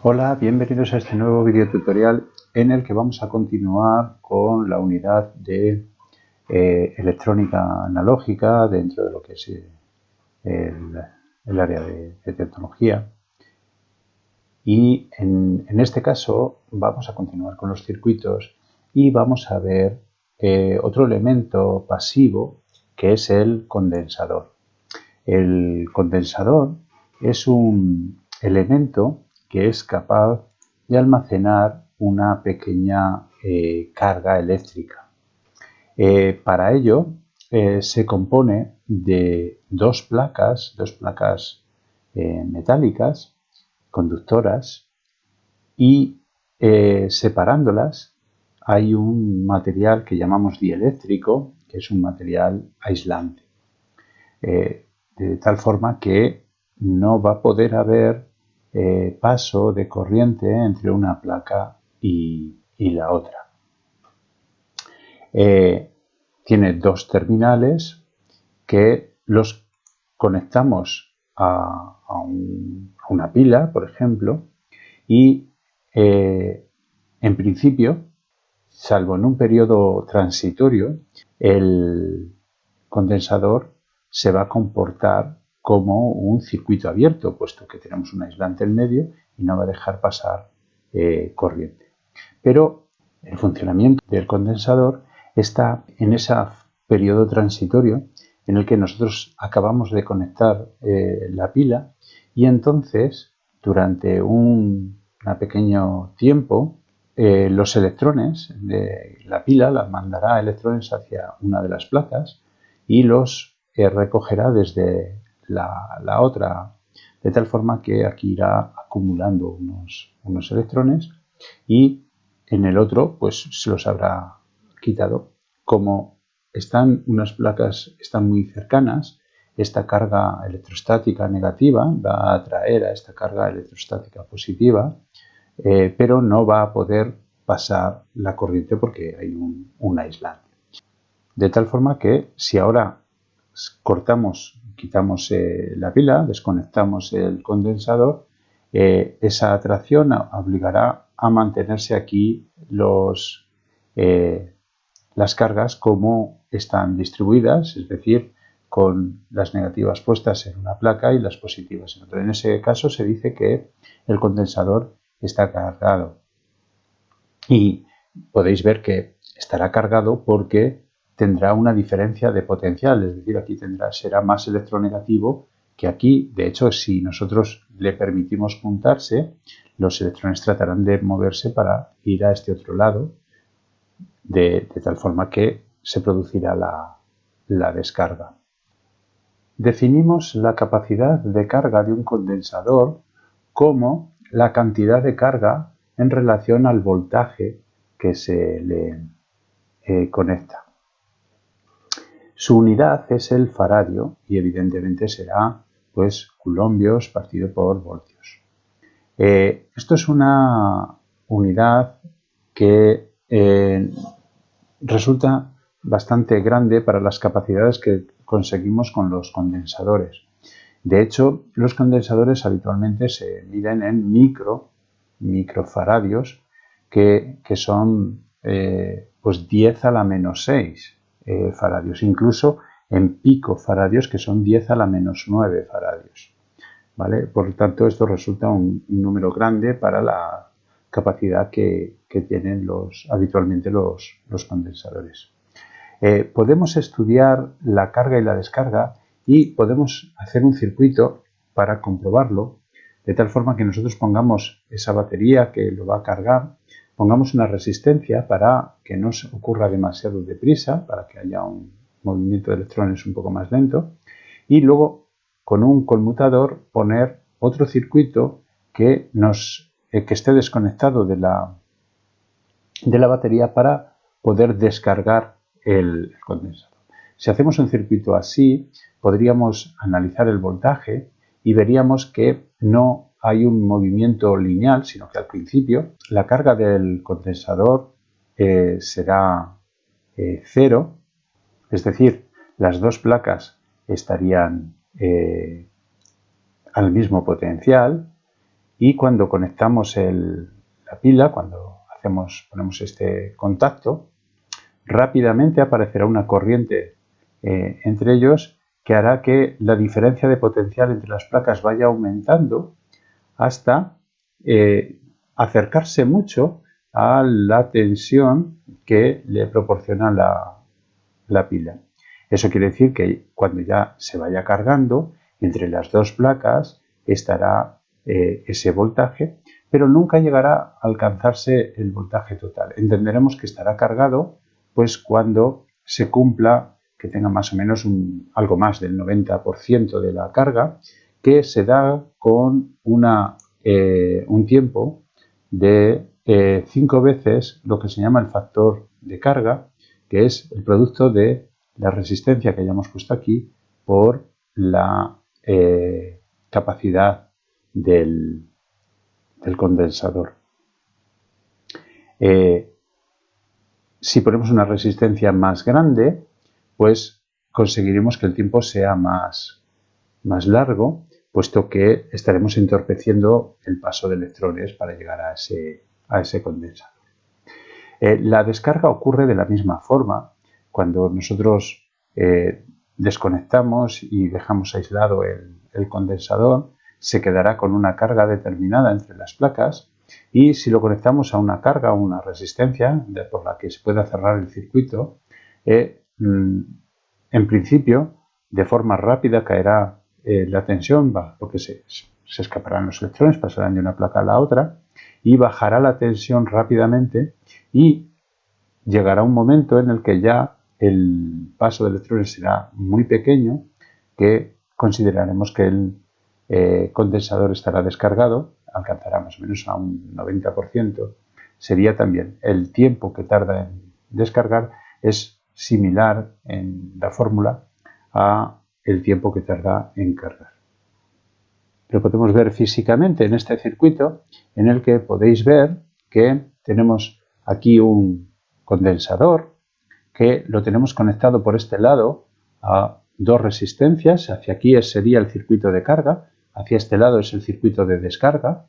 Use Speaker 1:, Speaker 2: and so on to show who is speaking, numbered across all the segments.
Speaker 1: Hola, bienvenidos a este nuevo video tutorial en el que vamos a continuar con la unidad de electrónica analógica dentro de lo que es el área de tecnología. Y en este caso vamos a continuar con los circuitos y vamos a ver otro elemento pasivo que es el condensador. El condensador es un elemento que es capaz de almacenar una pequeña carga eléctrica. Para ello se compone de dos placas metálicas conductoras y separándolas hay un material que llamamos dieléctrico, que es un material aislante. De tal forma que no va a poder haber paso de corriente entre una placa y la otra. Tiene dos terminales que los conectamos a una pila, por ejemplo, y en principio, salvo en un periodo transitorio, el condensador se va a comportar como un circuito abierto, puesto que tenemos un aislante en medio y no va a dejar pasar corriente. Pero el funcionamiento del condensador está en ese periodo transitorio en el que nosotros acabamos de conectar la pila y entonces durante un pequeño tiempo los electrones de la pila las mandará electrones hacia una de las placas y los recogerá desde la otra, de tal forma que aquí irá acumulando unos electrones y en el otro pues se los habrá quitado. Como unas placas están muy cercanas, esta carga electrostática negativa va a atraer a esta carga electrostática positiva, pero no va a poder pasar la corriente porque hay un aislante. De tal forma que si ahora quitamos la pila, desconectamos el condensador, esa atracción obligará a mantenerse aquí las cargas como están distribuidas, es decir, con las negativas puestas en una placa y las positivas en otra. En ese caso se dice que el condensador está cargado. Y podéis ver que estará cargado porque tendrá una diferencia de potencial, es decir, aquí será más electronegativo que aquí. De hecho, si nosotros le permitimos juntarse, los electrones tratarán de moverse para ir a este otro lado, de tal forma que se producirá la descarga. Definimos la capacidad de carga de un condensador como la cantidad de carga en relación al voltaje que se le conecta. Su unidad es el faradio y evidentemente será pues coulombios partido por voltios. Esto es una unidad que resulta bastante grande para las capacidades que conseguimos con los condensadores. De hecho, los condensadores habitualmente se miden en microfaradios, que son pues 10 a la menos 6 faradios, incluso en picofaradios, que son 10 a la menos 9 faradios. ¿Vale? Por lo tanto, esto resulta un número grande para la capacidad que tienen habitualmente los condensadores. Podemos estudiar la carga y la descarga y podemos hacer un circuito para comprobarlo, de tal forma que nosotros pongamos esa batería que lo va a cargar, pongamos una resistencia para que no se ocurra demasiado deprisa, para que haya un movimiento de electrones un poco más lento, y luego con un conmutador poner otro circuito que esté desconectado de la batería para poder descargar el condensador. Si hacemos un circuito así, podríamos analizar el voltaje y veríamos que no hay un movimiento lineal, sino que al principio la carga del condensador será 0, es decir, las dos placas estarían al mismo potencial y cuando conectamos la pila, cuando ponemos este contacto, rápidamente aparecerá una corriente entre ellos que hará que la diferencia de potencial entre las placas vaya aumentando hasta acercarse mucho a la tensión que le proporciona la pila. Eso quiere decir que cuando ya se vaya cargando, entre las dos placas estará ese voltaje, pero nunca llegará a alcanzarse el voltaje total. Entenderemos que estará cargado pues cuando se cumpla, que tenga más o menos algo más del 90% de la carga, que se da con un tiempo de 5 veces lo que se llama el factor de carga, que es el producto de la resistencia que hayamos puesto aquí por la capacidad del condensador. Si ponemos una resistencia más grande, pues conseguiremos que el tiempo sea más largo, puesto que estaremos entorpeciendo el paso de electrones para llegar a ese condensador. La descarga ocurre de la misma forma. Cuando nosotros desconectamos y dejamos aislado el condensador, se quedará con una carga determinada entre las placas, y si lo conectamos a una carga o una resistencia por la que se pueda cerrar el circuito, en principio, de forma rápida caerá la tensión, porque se escaparán los electrones, pasarán de una placa a la otra, y bajará la tensión rápidamente, y llegará un momento en el que ya el paso de electrones será muy pequeño, que consideraremos que el condensador estará descargado, alcanzará más o menos a un 90%. Sería también el tiempo que tarda en descargar, es similar en la fórmula a el tiempo que tarda en cargar. Lo podemos ver físicamente en este circuito, en el que podéis ver que tenemos aquí un condensador que lo tenemos conectado por este lado a dos resistencias. Hacia aquí sería el circuito de carga, hacia este lado es el circuito de descarga.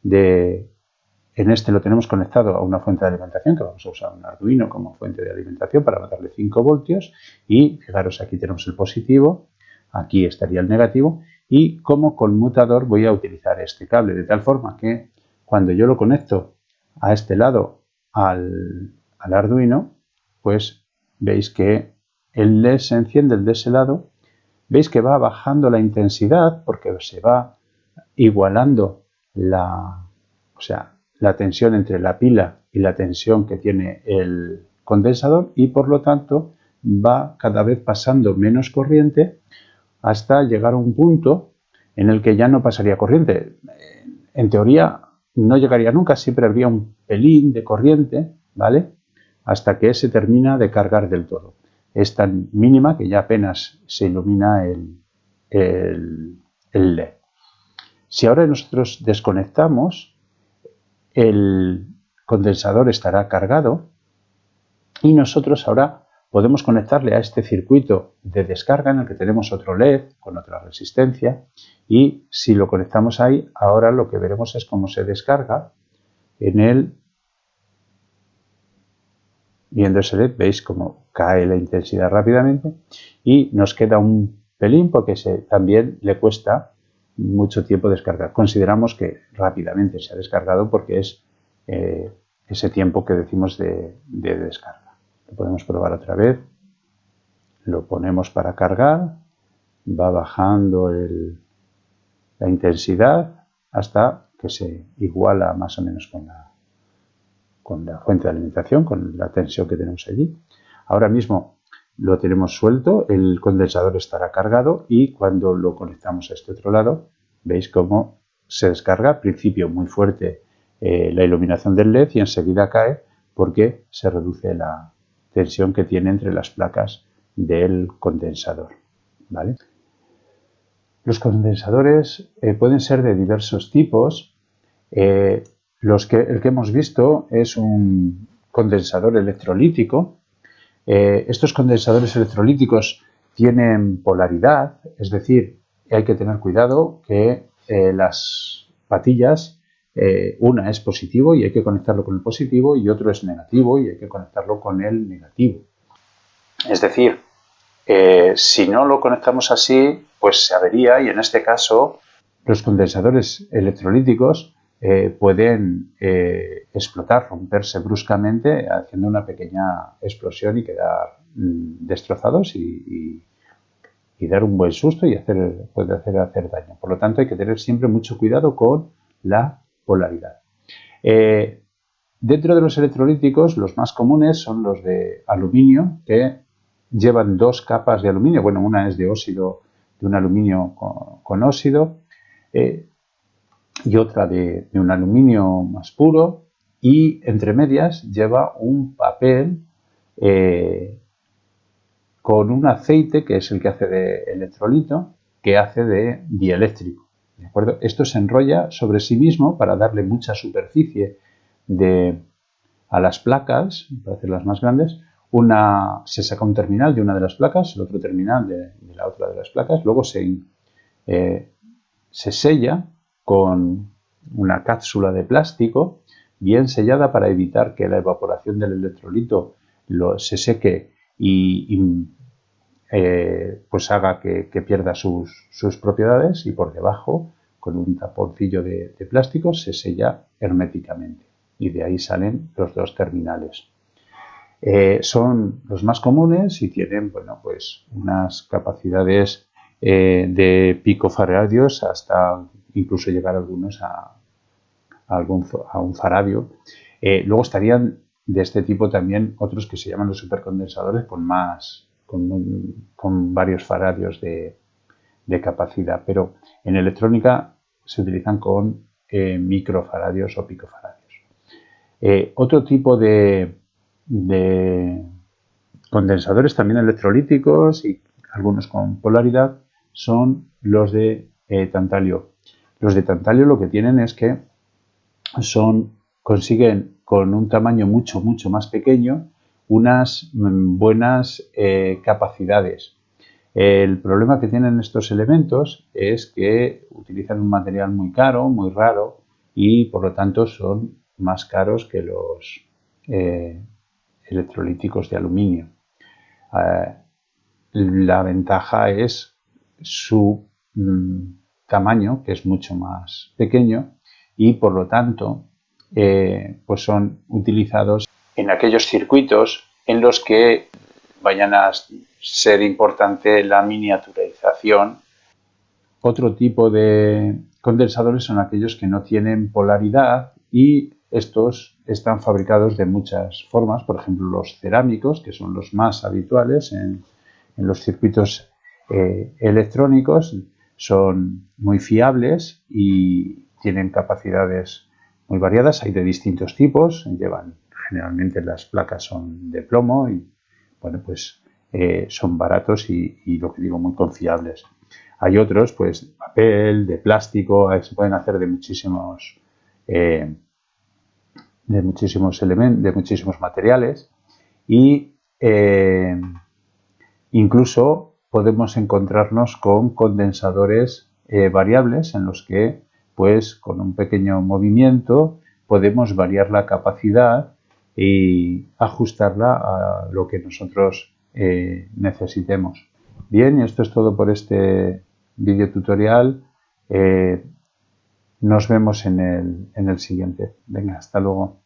Speaker 1: En este lo tenemos conectado a una fuente de alimentación, que vamos a usar un Arduino como fuente de alimentación para darle 5 voltios. Y fijaros, aquí tenemos el positivo, aquí estaría el negativo, y como conmutador voy a utilizar este cable, de tal forma que cuando yo lo conecto a este lado al Arduino, pues veis que el LED se enciende de ese lado. Veis que va bajando la intensidad porque se va igualando la tensión entre la pila y la tensión que tiene el condensador, y por lo tanto va cada vez pasando menos corriente hasta llegar a un punto en el que ya no pasaría corriente. En teoría no llegaría nunca, siempre habría un pelín de corriente, ¿vale?, hasta que se termina de cargar del todo. Es tan mínima que ya apenas se ilumina el LED. Si ahora nosotros desconectamos, el condensador estará cargado y nosotros ahora podemos conectarle a este circuito de descarga en el que tenemos otro LED con otra resistencia, y si lo conectamos ahí, ahora lo que veremos es cómo se descarga viendo ese LED, veis cómo cae la intensidad rápidamente, y nos queda un pelín porque también le cuesta mucho tiempo descargar. Consideramos que rápidamente se ha descargado porque es ese tiempo que decimos de descarga. Lo podemos probar otra vez. Lo ponemos para cargar, va bajando la intensidad hasta que se iguala más o menos con la fuente de alimentación, con la tensión que tenemos allí. Ahora mismo lo tenemos suelto, el condensador estará cargado, y cuando lo conectamos a este otro lado, veis cómo se descarga. Al principio muy fuerte la iluminación del LED, y enseguida cae porque se reduce la tensión que tiene entre las placas del condensador, ¿vale? Los condensadores pueden ser de diversos tipos. El que hemos visto es un condensador electrolítico. Estos condensadores electrolíticos tienen polaridad, es decir, hay que tener cuidado que las patillas una es positivo y hay que conectarlo con el positivo y otro es negativo y hay que conectarlo con el negativo. Es decir, si no lo conectamos así, pues se avería y en este caso los condensadores electrolíticos pueden explotar, romperse bruscamente haciendo una pequeña explosión y quedar destrozados y dar un buen susto y poder hacer daño. Por lo tanto, hay que tener siempre mucho cuidado con la polaridad. Dentro de los electrolíticos, los más comunes son los de aluminio, que llevan dos capas de aluminio. Bueno, una es de óxido, de un aluminio con óxido, y otra de un aluminio más puro, y entre medias lleva un papel con un aceite que es el que hace de electrolito, que hace de dieléctrico. ¿De acuerdo? Esto se enrolla sobre sí mismo para darle mucha superficie a las placas, para hacerlas más grandes. Se saca un terminal de una de las placas, el otro terminal de la otra de las placas, luego se sella con una cápsula de plástico bien sellada para evitar que la evaporación del electrolito se seque y pues haga que pierda sus propiedades, y por debajo, con un taponcillo de plástico, se sella herméticamente y de ahí salen los dos terminales. Son los más comunes y tienen, bueno, pues unas capacidades de picofaradios hasta incluso llegar algunos a un faradio. Luego estarían de este tipo también otros que se llaman los supercondensadores con varios faradios de capacidad, pero en electrónica se utilizan con microfaradios o picofaradios. Otro tipo de condensadores también electrolíticos y algunos con polaridad son los de tantalio. Los de tantalio lo que tienen es que consiguen con un tamaño mucho más pequeño unas buenas capacidades. El problema que tienen estos elementos es que utilizan un material muy caro, muy raro, y por lo tanto son más caros que los electrolíticos de aluminio. La ventaja es su tamaño, que es mucho más pequeño, y por lo tanto pues son utilizados en aquellos circuitos en los que vayan a ser importante la miniaturización. Otro tipo de condensadores son aquellos que no tienen polaridad, y estos están fabricados de muchas formas. Por ejemplo, los cerámicos, que son los más habituales en los circuitos electrónicos, son muy fiables y tienen capacidades muy variadas. Hay de distintos tipos, generalmente las placas son de plomo y bueno, pues son baratos y lo que digo, muy confiables. Hay otros, pues papel, de plástico, se pueden hacer de muchísimos elementos, de muchísimos materiales, y incluso podemos encontrarnos con condensadores variables en los que, pues, con un pequeño movimiento podemos variar la capacidad y ajustarla a lo que nosotros necesitemos. Bien, y esto es todo por este vídeo tutorial. Nos vemos en el siguiente. Venga, hasta luego.